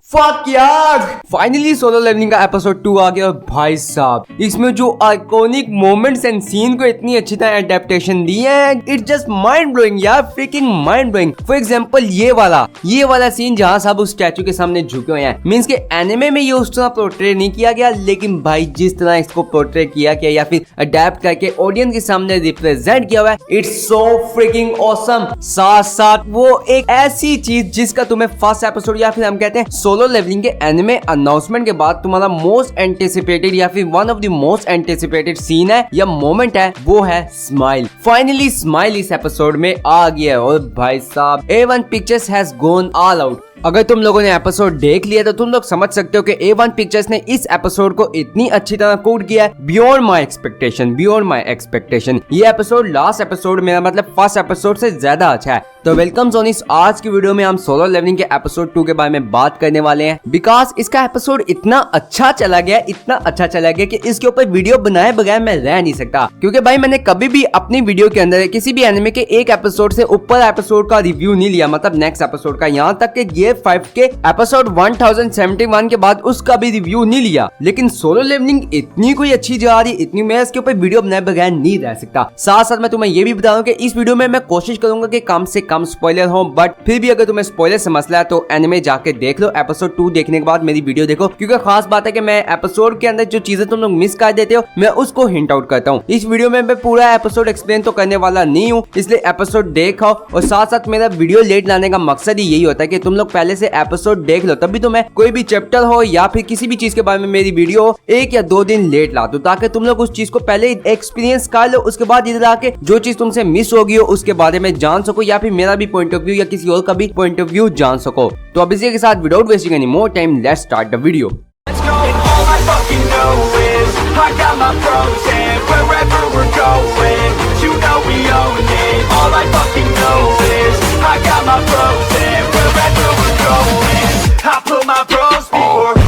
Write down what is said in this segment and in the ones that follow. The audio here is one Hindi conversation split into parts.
फक यार, फाइनली सोलो लेवलिंग का एपिसोड 2 आ गया भाई साहब। इसमें जो आइकॉनिक मोमेंट्स एंड सीन को इतनी अच्छी तरह एडेप्टेशन दी है, इट्स जस्ट माइंड ब्लोइंग यार, freaking mind blowing. For example ये वाला सीन जहां सब उस स्टैचू के सामने झुके हुए हैं, मींस के एनिमे में ये उस तरह पोर्ट्रे नहीं किया गया, लेकिन भाई जिस तरह इसको पोर्ट्रे किया गया या फिर अडेप्ट करके ऑडियंस के सामने रिप्रेजेंट किया हुआ है, इट्स सो फ्रीकिंग ऑसम। साथ साथ वो एक ऐसी चीज जिसका तुम्हें फर्स्ट एपिसोड या फिर हम कहते हैं सोलो लेवलिंग के एनिमे अनाउंसमेंट के बाद तुम्हारा मोस्ट एंटिसिपेटेड या फिर one of the most anticipated scene है या मोमेंट है, वो है स्माइल। फाइनली स्माइल इस एपिसोड में आ गया है और भाई साहब A1 pictures has gone all out. अगर तुम लोगों ने एपिसोड देख लिया तो तुम लोग समझ सकते हो कि A1 पिक्चर्स ने इस एपिसोड को इतनी अच्छी तरह कोड किया है, बियॉन्ड माय एक्सपेक्टेशन। ये एपिसोड लास्ट एपिसोड मेरा मतलब फर्स्ट एपिसोड से ज्यादा अच्छा है। तो वेलकम सोनिस, आज की वीडियो में हम सोलो लेवलिंग के एपिसोड 2 के बारे में बात करने वाले हैं, बिकॉज इसका एपिसोड इतना अच्छा चला गया कि इसके ऊपर वीडियो बनाए बगैर मैं रह नहीं सकता। क्योंकि भाई मैंने कभी भी अपनी वीडियो के अंदर किसी भी एनिमे के एक एपिसोड से ऊपर एपिसोड का रिव्यू नहीं लिया, मतलब नेक्स्ट एपिसोड का, यहाँ तक कि गियर 5 के एपिसोड 1071 के बाद उसका भी रिव्यू नहीं लिया। लेकिन सोलो लेवलिंग इतनी कोई अच्छी जा रही, इतनी मैं इसके ऊपर वीडियो बनाए बगैर नहीं रह सकता। साथ साथ मैं तुम्हें ये भी बता दूं कि इस वीडियो में मैं कोशिश करूंगा कि कम से कम स्पॉइलर हो, बट फिर भी अगर तुम्हें स्पॉइलर से मसला है तो एनिमे जाके देख लो, एपिसोड 2 देखने के बाद मेरी वीडियो देखो। क्योंकि खास बात है कि मैं एपिसोड के अंदर जो चीजें तुम लोग मिस कर देते हो मैं उसको हिंट आउट करता हूँ। इस वीडियो में मैं पूरा एपिसोड एक्सप्लेन तो करने वाला नहीं हूँ, इसलिए एपिसोड देखो। और साथ साथ मेरा वीडियो लेट लाने का मकसद ही यही होता है कि तुम लोग पहले से एपिसोड देख लो, तभी तुम्हें कोई भी चैप्टर हो या फिर किसी भी चीज के बारे में मेरी वीडियो 1 या 2 दिन लेट ला दो, ताकि तुम लोग उस चीज को पहले एक्सपीरियंस कर लो, उसके बाद इधर आके जो चीज तुमसे मिस होगी हो उसके बारे में जान सको, या फिर मेरा भी पॉइंट ऑफ व्यू या किसी और का भी पॉइंट ऑफ व्यू जान सको। तो अब इसी के साथ without wasting any more time let's start the video. I put my bros before.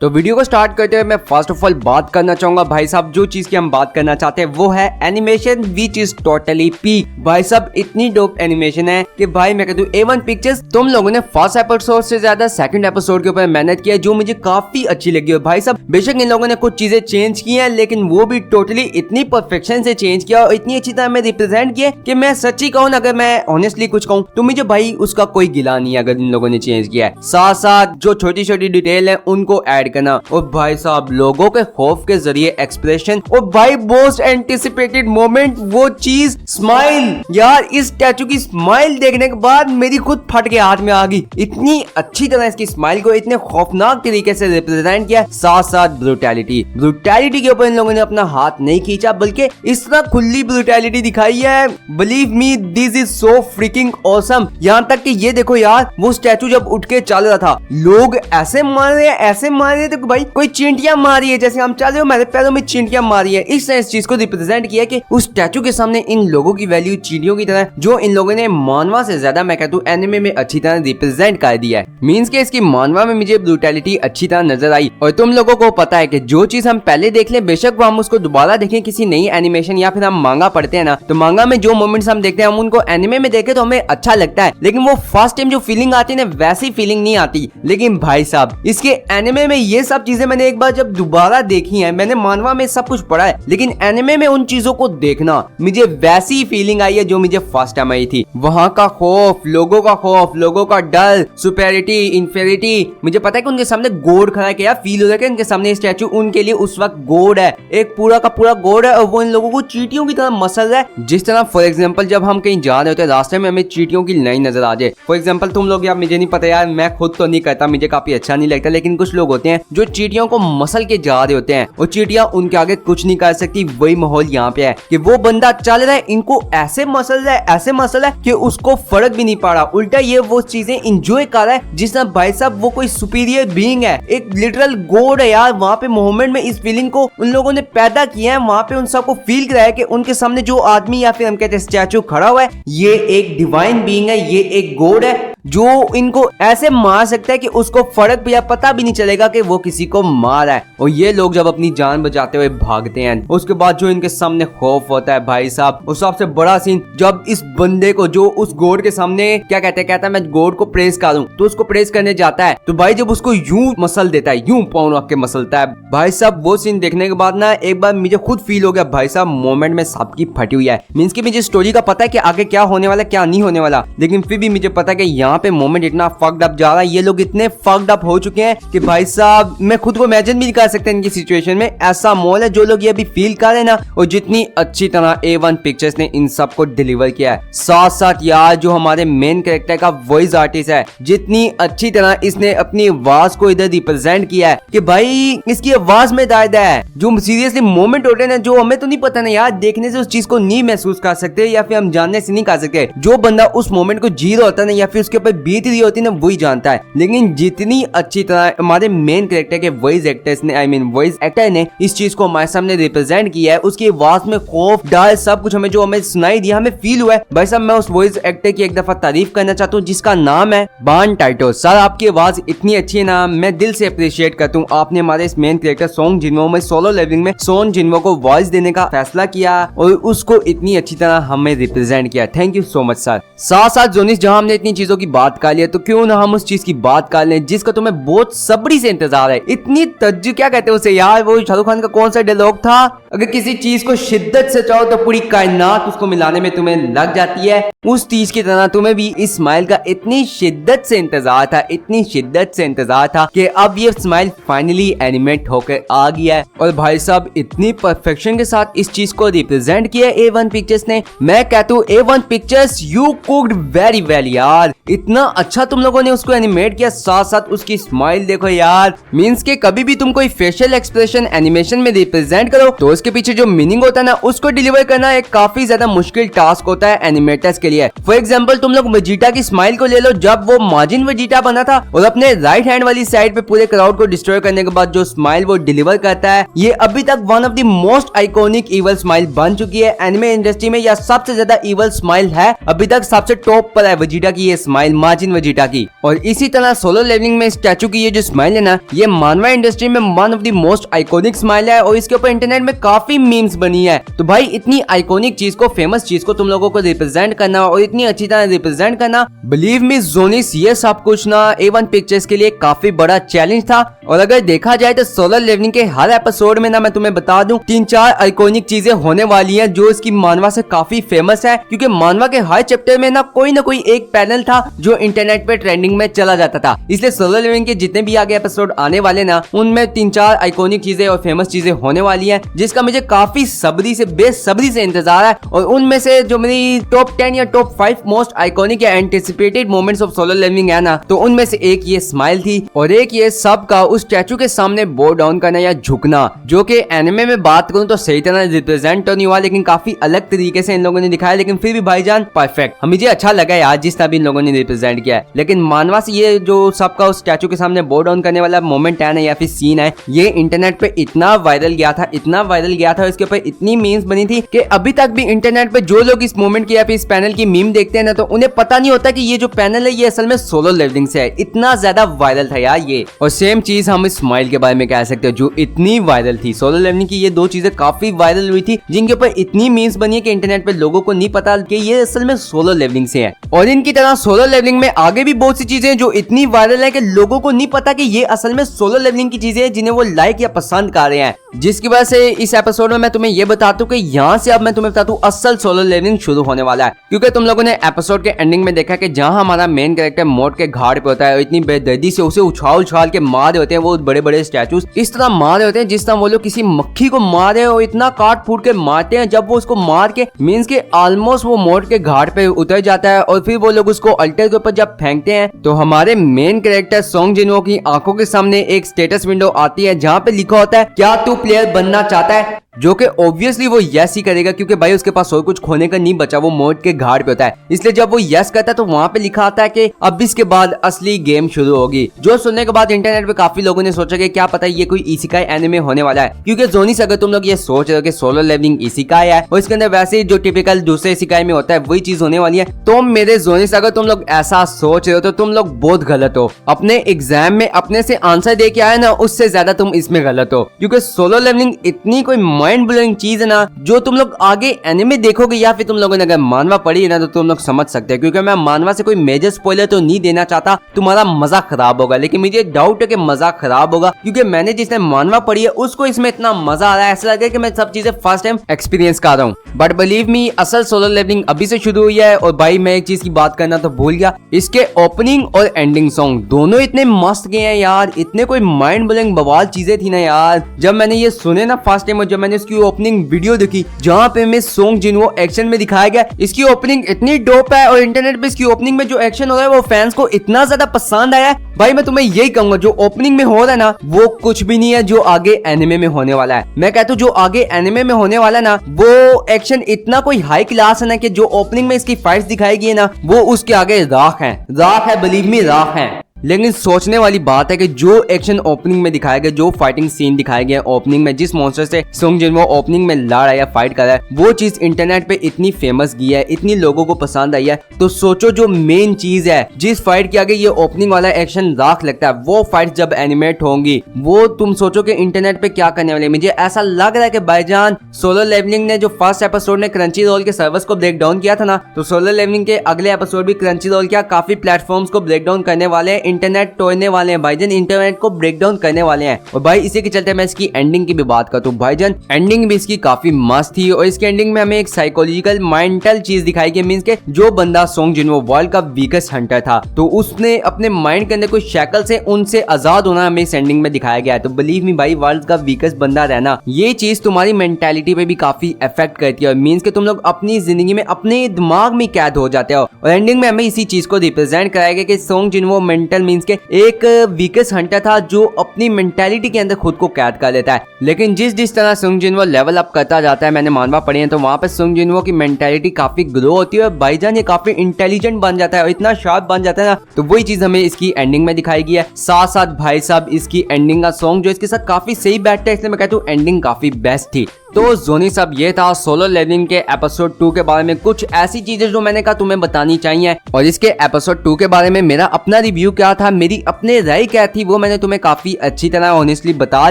तो वीडियो को स्टार्ट करते हुए मैं फर्स्ट ऑफ ऑल बात करना चाहूंगा भाई साहब, जो चीज की हम बात करना चाहते हैं वो है animation which is totally peak. भाई साहब इतनी डोप एनिमेशन है कि भाई मैं कहता हूँ A1 पिक्चर्स तुम लोगों ने फर्स्ट एपिसोड से ज्यादा सेकंड एपिसोड के ऊपर मेहनत किया, जो मुझे काफी अच्छी लगी है। भाई साहब बेशक इन लोगों ने कुछ चीजें चेंज की हैं, लेकिन वो भी टोटली इतनी परफेक्शन से चेंज किया और इतनी अच्छी तरह में रिप्रेजेंट किया कि मैं सच्ची कहूँ, अगर मैं ऑनेस्टली कुछ कहूँ तो मुझे भाई उसका कोई गिला नहीं है अगर इन लोगों ने चेंज किया है। साथ साथ जो छोटी छोटी डिटेल है उनको ऐड करना, और भाई साहब लोगों के खौफ के जरिए एक्सप्रेशन, और भाई मोस्ट एंटिसिपेटेड मोमेंट वो चीज स्माइल। यार इस स्टैचू की स्माइल देखने के बाद मेरी खुद फट के हाथ में आ गई। इतनी अच्छी तरह इसकी स्माइल को इतने खौफनाक तरीके से रिप्रेजेंट किया। साथ साथ ब्रूटैलिटी के ऊपर इन लोगों ने अपना हाथ नहीं खींचा, बल्कि इस तरह खुली ब्रूटैलिटी दिखाई है। Believe me this is so freaking awesome. यहाँ तक कि ये देखो यार, वो स्टैचू जब उठ के चल रहा था लोग ऐसे मार रहे थे भाई कोई चींटियां मारी है, जैसे हम चल रहे हो मेरे पैरों में चींटियां मारी है। इस चीज को रिप्रेजेंट किया कि उस स्टैचू के सामने इन लोगों की वैल्यू चींटियों की तरह, जो इन लोगों ने मानवा से ज्यादा मैं कहता हूँ एनिमे में अच्छी तरह रिप्रेजेंट कर दिया है। मींस के इसकी मानवा में मुझे ब्रूटैलिटी अच्छी तरह नजर आई। और तुम लोगों को पता है कि जो चीज हम पहले देख लें, बेशक वो हम उसको दोबारा देखें किसी नई एनिमेशन या फिर हम मांगा पढ़ते हैं ना, तो मांगा में जो मोमेंट्स हम देखते हैं हम उनको एनिमे में देखे तो हमें अच्छा लगता है, लेकिन वो फर्स्ट टाइम जो फीलिंग आती है ना वैसी फीलिंग नहीं आती। लेकिन भाई साहब इसके एनिमे में ये सब चीजें मैंने एक बार जब दोबारा देखी है, मैंने मानवा में सब कुछ पढ़ा है, लेकिन एनिमे में उन चीजों को देखना मुझे वैसी फीलिंग आई है जो मुझे फर्स्ट टाइम आई थी। वहां का खौफ, लोगों का डर, सुपेरिटी, इंफेरिटी, मुझे पता है कि उनके सामने गॉड खड़ा है, क्या फील हो रहा है कि उनके सामने स्टैचू उनके लिए उस वक्त गॉड है, एक पूरा का पूरा गॉड है, और वो इन लोगों को चींटियों की तरह मसल रहा है। जिस तरह फॉर एग्जाम्पल जब हम कहीं जा रहे होते हैं रास्ते में हमें चींटियों की लाइन नजर आ जाए, फॉर एग्जाम्पल तुम लोग, यार मुझे नहीं पता यार, मैं खुद तो नहीं करता, मुझे काफी अच्छा नहीं लगता, लेकिन कुछ लोग होते हैं जो चींटियों को मसल के जा रहे होते हैं और चींटियां उनके आगे कुछ नहीं कर सकती। वही माहौल यहाँ पे है कि वो बंदा चल रहा है, इनको ऐसे मसल रहा है कि उसको फर्क भी नहीं पड़ा, उल्टा ये वो चीजें इंजॉय कर रहा है जिस तरह भाई साहब वो कोई सुपीरियर बीइंग है, एक लिटरल गॉड है यार। वहाँ पे मोमेंट में इस फीलिंग को उन लोगों ने पैदा किया है, वहाँ पे उन सबको फील कराया कि उनके सामने जो आदमी या फिर हम कहते हैं स्टैचू खड़ा हुआ है, ये एक डिवाइन बीइंग है, ये एक गॉड है जो इनको ऐसे मार सकता है कि उसको फर्क भी या पता भी नहीं चलेगा कि वो किसी को मारा है। और ये लोग जब अपनी जान बचाते हुए भागते हैं, उसके बाद जो इनके सामने खौफ होता है भाई साहब, और सबसे बड़ा सीन जब इस बंदे को जो उस गॉड के सामने क्या कहता है मैं गॉड को प्रेस करूं, तो उसको प्रेस करने जाता है तो भाई जब उसको यूं मसल देता है, यूं पाँव रख के मसलता है भाई साहब, वो सीन देखने के बाद ना एक बार मुझे खुद फील हो गया भाई साहब मोमेंट में सबकी फटी हुई है। मींस कि मुझे स्टोरी का पता है कि आगे क्या होने वाला क्या नहीं होने वाला, लेकिन फिर भी मुझे पता है कि यहाँ पे मोमेंट इतना फक्ड अप जा रहा है, ये लोग इतने फक्ड अप हो चुके हैं कि भाई साहब मैं खुद को इमेजिन भी नहीं कर सकता इनकी सिचुएशन में। ऐसा मॉल है जो लोग ये अभी फील कर रहे हैं ना, और जितनी अच्छी तरह A1 पिक्चर्स ने इन सब को डिलीवर किया है, साथ साथ यार जो हमारे मेन कैरेक्टर का वॉइस आर्टिस्ट है, जितनी अच्छी तरह इसने अपनी आवाज को इधर रिप्रेजेंट किया है कि भाई इसकी आवाज में दायदा है। जो सीरियसली मोमेंट होते हैं ना, जो हमें तो नहीं पता ना यार, देखने से उस चीज को नहीं महसूस कर सकते या फिर हम जानने से नहीं कर सकते। जो बंदा उस मोमेंट को जी रहा होता है ना, या फिर उसके ऊपर बीत रही होती है ना, वही जानता है। लेकिन जितनी अच्छी तरह हमारे मेन कैरेक्टर के वॉइस एक्टर्स ने वॉइस एक्टर ने इस चीज को हमारे सामने रिप्रेजेंट किया है, उसकी आवाज में खौफ डर सब कुछ हमें जो हमें सुनाई दिया, हमें फील हुआ है भाई साहब। मैं उस वॉइस एक्टर की एक दफा तारीफ करना चाहता हूँ जिसका नाम है बान टाइटो। सर आपकी आवाज इतनी अच्छी है ना, मैं दिल से अप्रिशिएट करता हूँ। आपने हमारे इस मेन कैरेक्टर सोंग जिनवो में सोलो लेवलिंग में सोन जिनवो को वॉइस देने का फैसला किया और उसको इतनी अच्छी तरह हमें रिप्रेजेंट किया। Thank you so much sir. साथ साथ जोनिस, जहां हमने इतनी चीजों की बात कर लिया तो क्यों ना हम उस चीज की बात कर लें जिसका तुम्हें बहुत सबरी से इंतजार है। इतनी तज्जु क्या कहते हैं उसे यार, वो शाहरुख खान का कौन सा डायलॉग था, अगर किसी चीज को शिद्दत से चाहो तो पूरी कायनात उसको मिलाने में तुम्हें लग जाती है। उस चीज की तरह तुम्हें भी इस स्माइल का इतनी शिद्दत से इंतजार था, इतनी शिद्दत से इंतजार था कि अब ये स्माइल फाइनली एनिमेट होकर आ गया है। और भाई साहब इतनी परफेक्शन के साथ इस चीज को रिप्रेजेंट किया A1 पिक्चर्स ने। मैं कहता हूँ A1 pictures you cooked very well यार, इतना अच्छा तुम लोगों ने उसको एनिमेट किया। साथ साथ उसकी स्माइल देखो यार, मींस के कभी भी तुम कोई फेशियल एक्सप्रेशन एनिमेशन में रिप्रेजेंट करो तो उसके पीछे जो मीनिंग होता है ना, उसको डिलीवर करना एक काफी ज्यादा मुश्किल टास्क होता है एनिमेटर्स के लिए। फॉर एग्जाम्पल तुम लोग वेजिटा की स्माइल को ले लो, जब वो माजिन वेजिटा बना था और अपने राइट हैंड वाली साइड पे पूरे क्राउड को डिस्ट्रॉय करने के बाद जो स्माइल वो डिलीवर करता है, ये अभी तक one of the most iconic evil smile बन चुकी है एनिमे इंडस्ट्री में। या सबसे ज्यादा इवल स्माइल है, अभी तक सबसे टॉप पर है वेजिटा की ये स्माइल, माजिन वेजिटा की। और इसी तरह सोलो लेवलिंग में स्टैचू की ये जो स्माइल है ना, ये मानवा इंडस्ट्री में one of the most iconic smile है और इसके ऊपर इंटरनेट में काफी मीम्स बनी है। तो भाई इतनी आइकॉनिक चीज को, फेमस चीज को तुम लोगों को रिप्रेजेंट करना और इतनी अच्छी तरह रिप्रेजेंट करना, बिलीव मी जोनिस, ये सब कुछ ना A1 पिक्चर्स के लिए काफी बड़ा चैलेंज था। और अगर देखा जाए तो सोलो लेवलिंग के हर एपिसोड में ना, मैं तुम्हें बता दूं, 3-4 आइकॉनिक चीजें होने वाली हैं जो इसकी मानवा से काफी फेमस है। क्योंकि मानवा के हर चैप्टर में ना कोई एक पैनल था जो इंटरनेट पे ट्रेंडिंग में चला जाता था। इसलिए सोलो लेवलिंग के जितने भी आगे एपिसोड आने वाले ना, उनमें 3-4 आइकॉनिक चीजें और फेमस चीजें होने वाली हैं, जिसका मुझे काफी सब्री से बेसब्री से इंतजार है। और उनमें से जो मेरी टॉप 10 या टॉप 5 मोस्ट आइकॉनिक या anticipated moments of solo leveling है ना, तो उनमें से एक ये स्माइल थी और एक ये सबका उस स्टैचू के सामने बो डाउन करना या झुकना, जो कि एनिमे में बात करूं तो सही तरह रिप्रेजेंट तो नहीं हुआ, लेकिन काफी अलग तरीके से इन लोगों ने दिखाया। लेकिन फिर भी भाईजान परफेक्ट, मुझे अच्छा लगा यार जिस तरह भी इन लोगों ने रिप्रेजेंट किया है। लेकिन मानवा से ये जो सबका उस स्टैचू के सामने बो डाउन करने वाला मोमेंट है ना या फिर सीन है, ये इंटरनेट पे इतना वायरल गया था, इतना वायरल गया था, इसके ऊपर इतनी मीम्स बनी थी कि अभी तक भी इंटरनेट पे जो लोग इस मोमेंट की या फिर इस पैनल की मीम देखते हैं ना, तो उन्हें पता नहीं होता कि ये जो पैनल है ये असल में सोलो लेवलिंग से है। इतना ज्यादा वायरल था यार ये। और सेम चीज हम इस स्माइल के बारे में कह सकते हैं जो इतनी वायरल थी। सोलो लेवलिंग की ये दो चीजें काफी वायरल हुई थी, जिनके ऊपर इतनी मीम्स बनी है कि इंटरनेट पे लोगों को नहीं पता कि ये असल में सोलो लेवलिंग से है। और इनकी तरह सोलो लेवलिंग में आगे भी बहुत सी चीजें जो इतनी वायरल है कि लोगों को नहीं पता कि ये असल में सोलो लेवलिंग की चीजें हैं जिन्हें वो लाइक या पसंद कर रहे हैं। जिसकी वजह से इस एपिसोड में मैं तुम्हें ये बताता हूँ कि यहाँ से अब मैं तुम्हें बताता हूँ असल सोलो लेवलिंग शुरू होने वाला है। क्योंकि तुम लोगों ने एपिसोड के एंडिंग में देखा कि जहाँ हमारा मेन कैरेक्टर मौत के घाट पे होता है, इतनी बेदर्दी से उसे उछाल के मार रहे होते हैं वो बड़े बड़े स्टैचूज, इस तरह मार रहे होते हैं जिस तरह वो लोग किसी मक्खी को मार रहे हैं और इतना काट फूट के मारते हैं। जब वो उसको मार के मीन्स के ऑलमोस्ट वो मौत के घाट पे उतर जाता है और फिर वो लोग उसको अल्टर के ऊपर जब फेंकते हैं, तो हमारे मेन कैरेक्टर सोंग जिनवो की आंखों के सामने एक स्टेटस विंडो आती है जहाँ पे लिखा होता है क्या तू प्लेयर बनना चाहता है। जो कि ऑब्वियसली वो यस ही करेगा, क्योंकि भाई उसके पास और कुछ खोने का नहीं बचा, वो मौत के घाट पे होता है। इसलिए जब वो यस करता है तो वहां पे लिखा आता है कि अब इसके बाद असली गेम शुरू होगी। जो सुनने के बाद इंटरनेट पे काफी लोगों ने सोचा कि क्या पता ये कोई इसेकाई एनिमे होने वाला है, क्योंकि जोनिस अगर तुम लोग ये सोच रहे हो कि सोलो लेवलिंग इसेकाई है और इसके अंदर वैसे जो टिपिकल दूसरे इसेकाई में होता है वही चीज होने वाली है, तो मेरे जोनिस अगर तुम लोग ऐसा सोच रहे हो तो तुम लोग बहुत गलत हो। अपने एग्जाम में अपने से आंसर दे के आए ना, उससे ज्यादा तुम इसमें गलत हो, क्योंकि सोलो लेवलिंग इतनी कोई माइंड ब्लोइंग चीज है ना, जो तुम लोग आगे एनिमे देखोगे या फिर तुम लोगों ने अगर मानवा पढ़ी है ना तो तुम लोग समझ सकते हैं। क्योंकि मैं मानवा से कोई मेजर स्पॉइलर तो नहीं देना चाहता, तुम्हारा मजा खराब होगा, लेकिन मुझे डाउट है कि मजा खराब होगा, क्योंकि मैंने जिसने मानवा पढ़ी है उसको इसमें इतना मजा आ रहा है, ऐसा लगे कि मैं सब चीजें फर्स्ट टाइम एक्सपीरियंस कर रहा हूँ। बट बिलीव मी, असल सोलो लेवलिंग अभी से शुरू हुई है। और भाई मैं एक चीज की बात करना तो भूल गया, इसके ओपनिंग और एंडिंग सॉन्ग दोनों इतने मस्त गए हैं यार, इतने कोई माइंड ब्लोइंग बवाल चीजें थी ना यार। जब मैंने ये सुने ना फर्स्ट टाइम और जब मैंने इसकी ओपनिंग वीडियो देखी जहाँ पे मैं सोंग जिनवो एक्शन में दिखाया गया, इसकी ओपनिंग इतनी डोप है और इंटरनेट पे इसकी ओपनिंग में जो एक्शन हो रहा है वो फैंस को इतना ज्यादा पसंद आया है। भाई मैं तुम्हें यही कहूंगा, जो ओपनिंग में हो रहा है ना वो कुछ भी नहीं है जो आगे एनिमे में होने वाला है। मैं कहता हूँ जो आगे एनिमे में होने वाला है ना, वो एक्शन इतना कोई हाई क्लास है ना कि जो ओपनिंग में इसकी फाइट्स दिखाई गई है ना वो उसके आगे राख है, बिलीव मी राख है। लेकिन सोचने वाली बात है कि जो एक्शन ओपनिंग में दिखाया गया, जो फाइटिंग सीन दिखाया गया ओपनिंग में, जिस मॉन्स्टर से सोंग जिनवो ओपनिंग में लड़ रहा है या फाइट कर रहा है, वो चीज इंटरनेट पे इतनी फेमस गई है, इतनी लोगों को पसंद आई है। तो सोचो जो मेन चीज है, जिस फाइट के आगे ये ओपनिंग वाला एक्शन राख लगता है, वो फाइट जब एनिमेट होंगी वो तुम सोचो कि इंटरनेट पे क्या करने वाले। मुझे ऐसा लग रहा है कि भाईजान सोलो लेवलिंग ने जो फर्स्ट एपिसोड ने क्रंची रोल के सर्वर्स को ब्रेक डाउन किया था ना, तो सोलो लेवलिंग के अगले एपिसोड भी क्रंची रोल क्या काफी प्लेटफॉर्म्स को ब्रेक डाउन करने वाले हैं, इंटरनेट तोड़ने वाले हैं भाईजान, इंटरनेट को ब्रेक डाउन करने वाले हैं। और भाई इसी के चलते मैं इसकी एंडिंग की भी बात करता हूँ। भाईजान एंडिंग भी इसकी काफी मस्त थी और इसकी एंडिंग में हमें एक साइकोलॉजिकल मेंटल चीज दिखाई गई, मींस के जो बंदा सोंग जिनवो वर्ल्ड का वीकेस्ट हंटर था, तो उसने अपने माइंड के अंदर कोई शैकल से उनसे आजाद होना हमें इस एंडिंग में दिखाया गया है। तो बिलीव मी भाई, वर्ल्ड का वीकेस्ट बंदा रहना, ये चीज तुम्हारी मेंटालिटी पे भी काफी इफेक्ट करती है, मींस के तुम लोग अपनी जिंदगी में अपने दिमाग में कैद हो जाते हो। और एंडिंग में हमें इसी चीज को रिप्रेजेंट कराया गया कि सोंग जिनवो मेंटल मींस के एक वीकेस्ट हंटर था जो अपनी मेंटालिटी के अंदर खुद को कैद कर लेता है। लेकिन जिस तरह सोंग जिनवो लेवल अप करता जाता है, मैंने मानवा पढ़ी है, तो वहां पे सोंग जिनवो की मेंटालिटी काफी ग्रो होती है और भाईजान ये काफी इंटेलिजेंट बन जाता है और इतना शार्प बन जाता है ना। तो वही चीज हमें इसकी एंडिंग में दिखाई गई है। साथ साथ भाई साहब इसकी एंडिंग का सॉन्ग जो इसके साथ काफी सही बैठता है, इसलिए मैं कहता हूँ एंडिंग काफी बेस्ट थी। तो जोनी साहब ये था सोलो लेवलिंग के एपिसोड 2 के बारे में कुछ ऐसी चीजें जो मैंने कहा तुम्हें बतानी चाहिए। और इसके एपिसोड 2 के बारे में मेरा अपना रिव्यू क्या था, मेरी अपने राय क्या थी, वो मैंने तुम्हें काफी अच्छी तरह ऑनेस्टली बता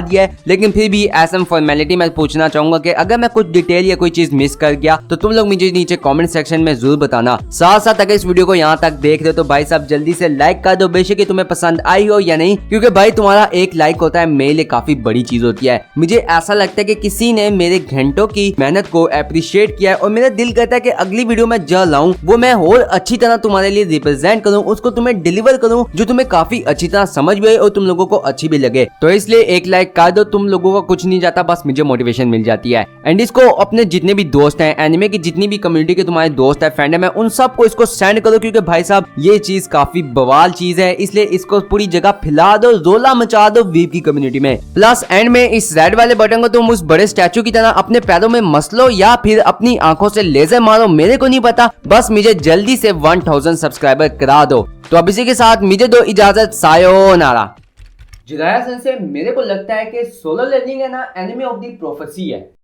दिया है। लेकिन फिर भी एज फॉर्मेलिटी मैं पूछना चाहूंगा कि अगर मैं कुछ डिटेल या कोई चीज मिस कर गया तो तुम लोग मुझे नीचे कॉमेंट सेक्शन में जरूर बताना। साथ साथ अगर इस वीडियो को यहाँ तक देख रहे हो तो भाई साहब जल्दी से लाइक कर दो, बेशक तुम्हें पसंद आई हो या नहीं, क्योंकि भाई तुम्हारा एक लाइक होता है मेरे लिए काफी बड़ी चीज होती है। मुझे ऐसा लगता है कि किसी ने मेरे घंटों की मेहनत को अप्रिशिएट किया है और मेरा दिल कहता है कि अगली वीडियो में जो लाऊं वो मैं और अच्छी तरह तुम्हारे लिए रिप्रेजेंट करूं, उसको तुम्हें डिलीवर करूं जो तुम्हें काफी अच्छी तरह समझ भी आए और तुम लोगों को अच्छी भी लगे। तो इसलिए एक लाइक कर दो, तुम लोगों को कुछ नहीं जाता, बस मुझे मोटिवेशन मिल जाती है। एंड इसको अपने जितने भी दोस्त हैं, एनिमे की जितनी भी कम्युनिटी के तुम्हारे दोस्त है, फ्रेंड है, उन सबको इसको सेंड करो, क्योंकि भाई साहब ये चीज काफी बवाल चीज है, इसलिए इसको पूरी जगह फैला दो, रोला मचा दो वीव की कम्युनिटी में। प्लस एंड में इस रेड वाले बटन को तुम उस बड़े स्टैचू की तरह अपने पैरों में मसलो या फिर अपनी आंखों से लेजर मारो, मेरे को नहीं पता, बस मुझे जल्दी से 1000 सब्सक्राइबर करा दो। तो अब इसी के साथ मुझे दो इजाजत, सायोनारा। जिराया सेंसे, मेरे को लगता है कि सोलो लेवलिंग है ना एनिमे ऑफ द प्रोफेसी है।